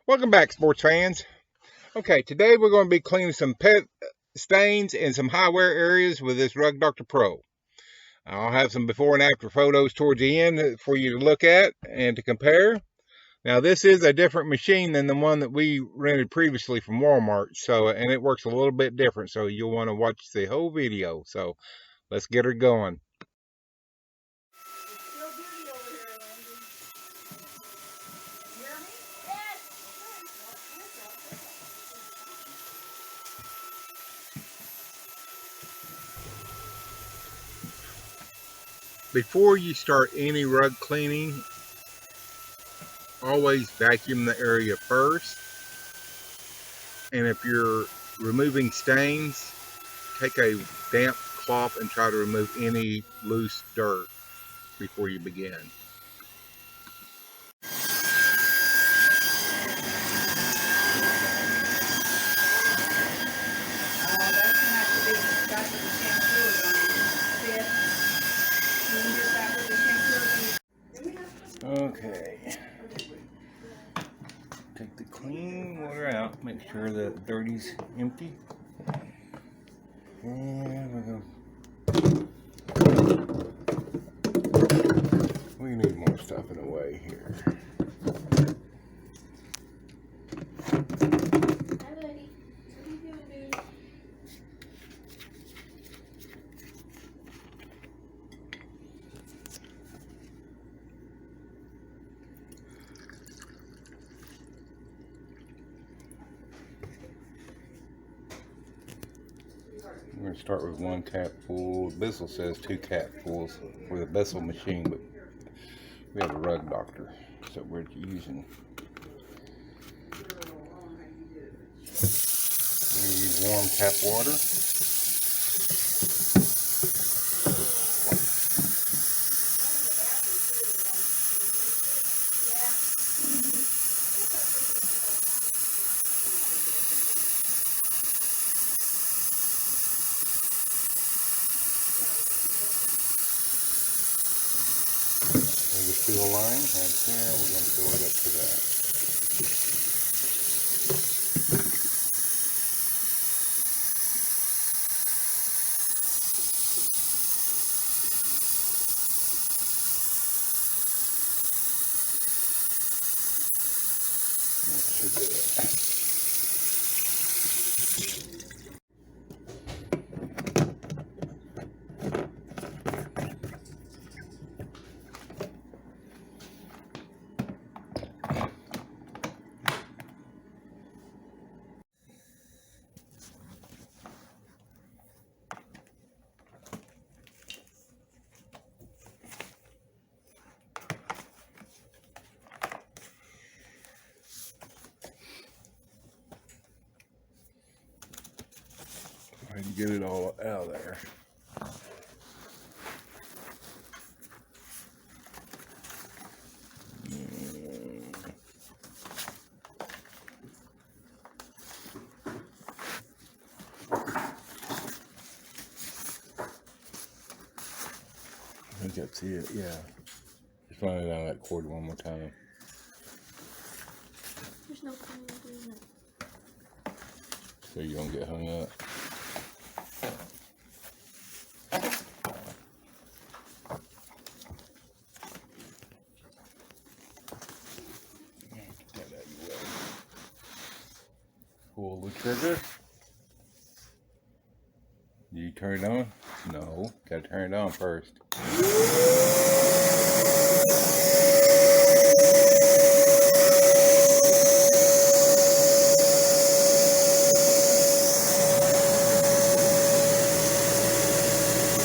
Welcome back, sports fans. Okay, today we're going to be cleaning some pet stains and some high wear areas with this rugdoctor Pro. I'll have some before and after photos towards the end for you to look at and to compare. Now, this is a different machine than the one that we rented previously from Walmart, and it works a little bit different, so you'll want to watch the whole video. So let's get her going. Before you start any rug cleaning, always vacuum the area first. And if you're removing stains, take a damp cloth and try to remove any loose dirt before you begin. Okay, take the clean water out, make sure the dirty's empty, and we need more stuff in the way here. Hi buddy, what are you doing, dude? We're going to start with 1 capful. The Bissell says 2 capfuls for the Bissell machine, but we have a rugdoctor, so we're using. We use warm tap water. The fill line right there, we're going to fill it up to that. That should do it. Try to get it all out of there. I think that's it, yeah. Just run it down that cord one more time. There's no point in doing that. So you don't get hung up. Get that out of your way. Pull the trigger. You turn it on? No, gotta turn it on first.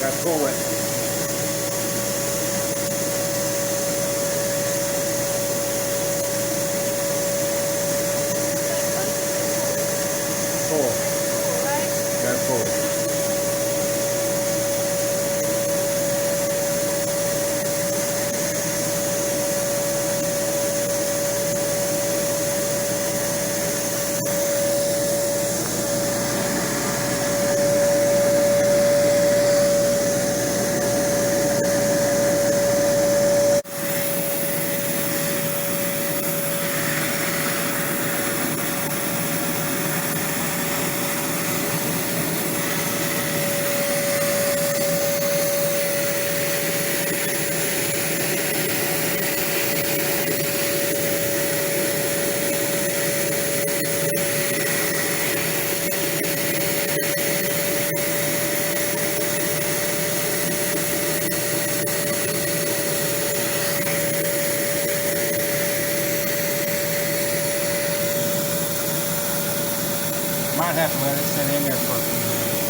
Gotta pull it. Pull. Gotta pull it. might have to let it sit in there for a few minutes.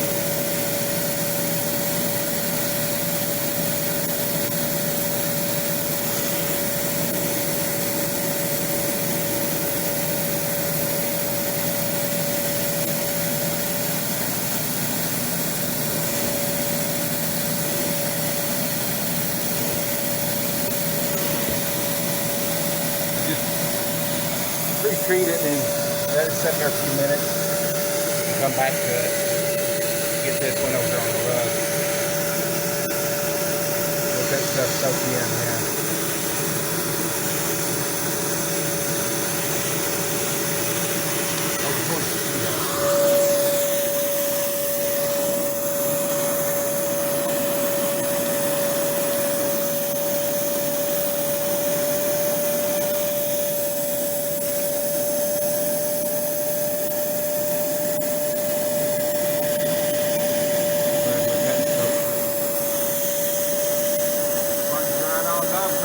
Pre-treat it and let it sit there a few minutes and come back to it. Get this one over on the rug. Let that stuff soak in now. Over towards the Starting to dry it all up.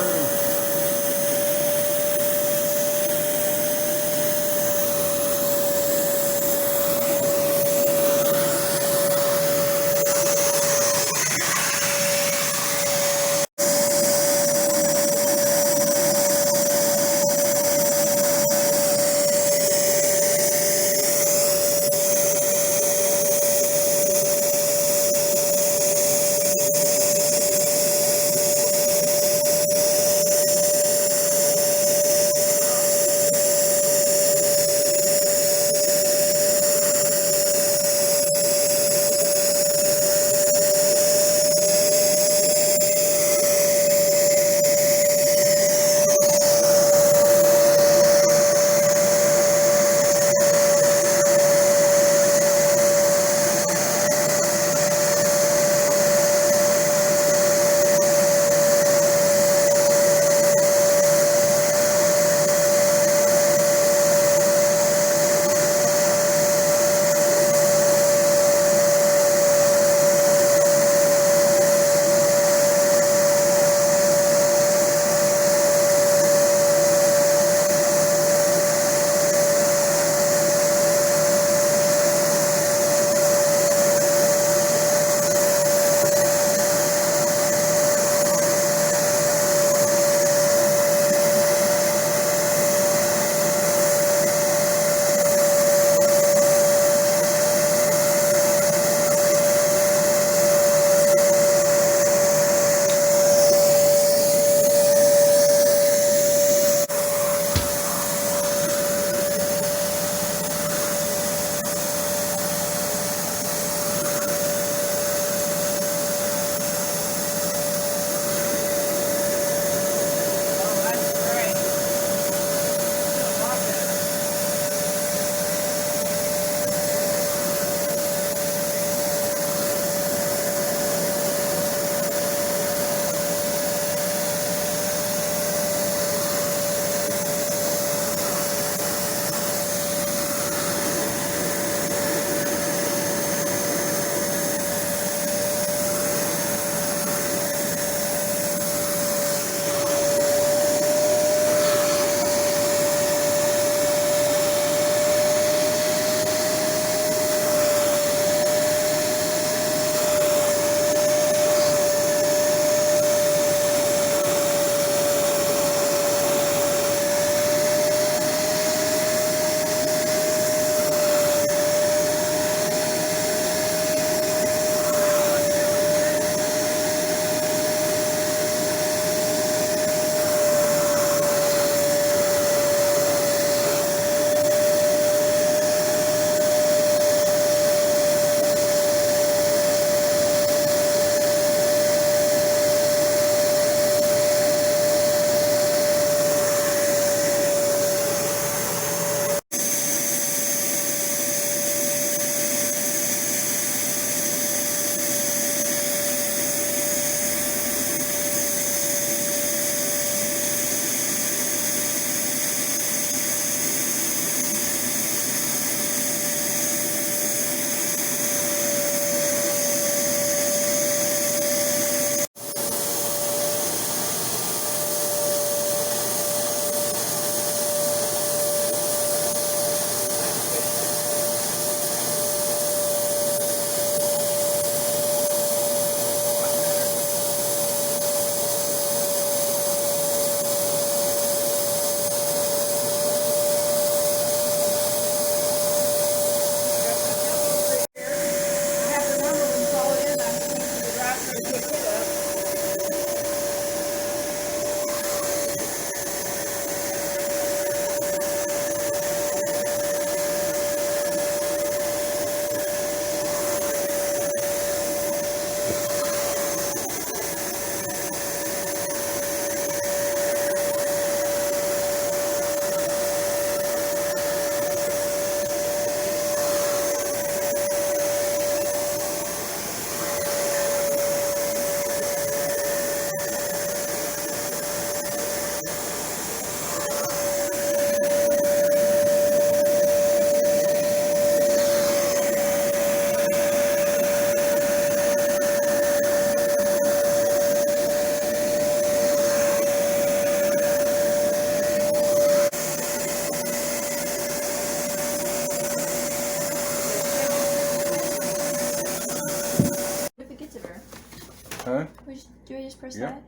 just press Yep.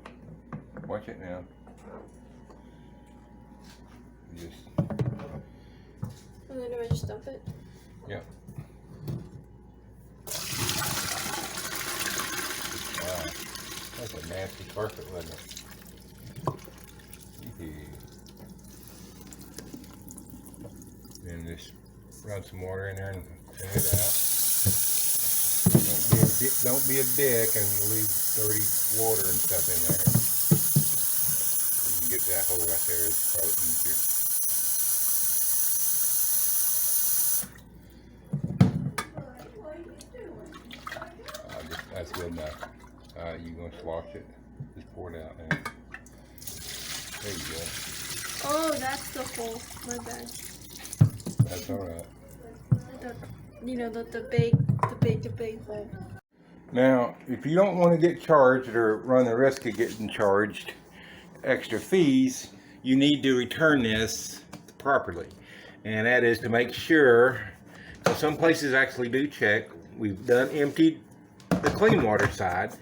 that? Watch it now. Just. And then do I just dump it? Yep. Wow. That's a nasty carpet, wasn't it? And just run some water in there and clean it out. Don't be a dick and leave dirty water and stuff in there. You can get that hole right there. It's probably easier. What are you doing? That's good enough. You're going to slosh it. Just pour it out there. There you go. Oh, that's the hole. My bad. That's alright. The big hole. Now, if you don't want to get charged or run the risk of getting charged extra fees, you need to return this properly. And that is to make sure, so some places actually do check. We've done emptied the clean water side,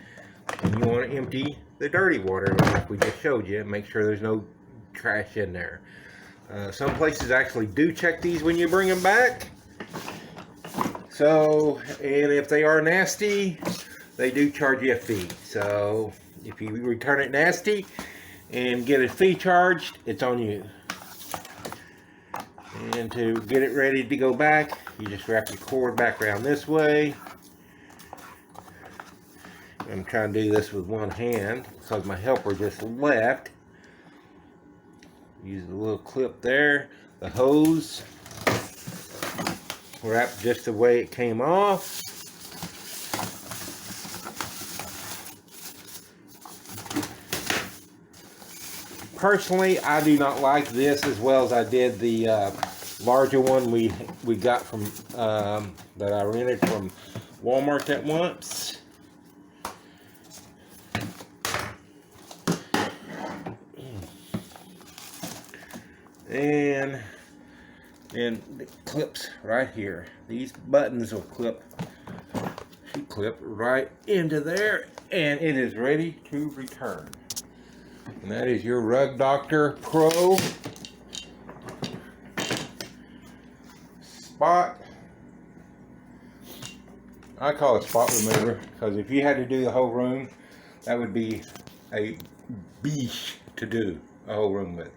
and you want to empty the dirty water like we just showed you, and make sure there's no trash in there. Some places actually do check these when you bring them back. So, and if they are nasty, they do charge you a fee. So, if you return it nasty and get a fee charged, it's on you. And to get it ready to go back, you just wrap your cord back around this way. I'm trying to do this with one hand because my helper just left. Use the little clip there, the hose. Wrapped just the way it came off. Personally, I do not like this as well as I did the larger one we got from that I rented from Walmart at once. And the clips right here. These buttons will clip right into there, and it is ready to return. And that is your Rugdoctor Pro spot. I call it spot remover because if you had to do the whole room, that would be a beast to do a whole room with.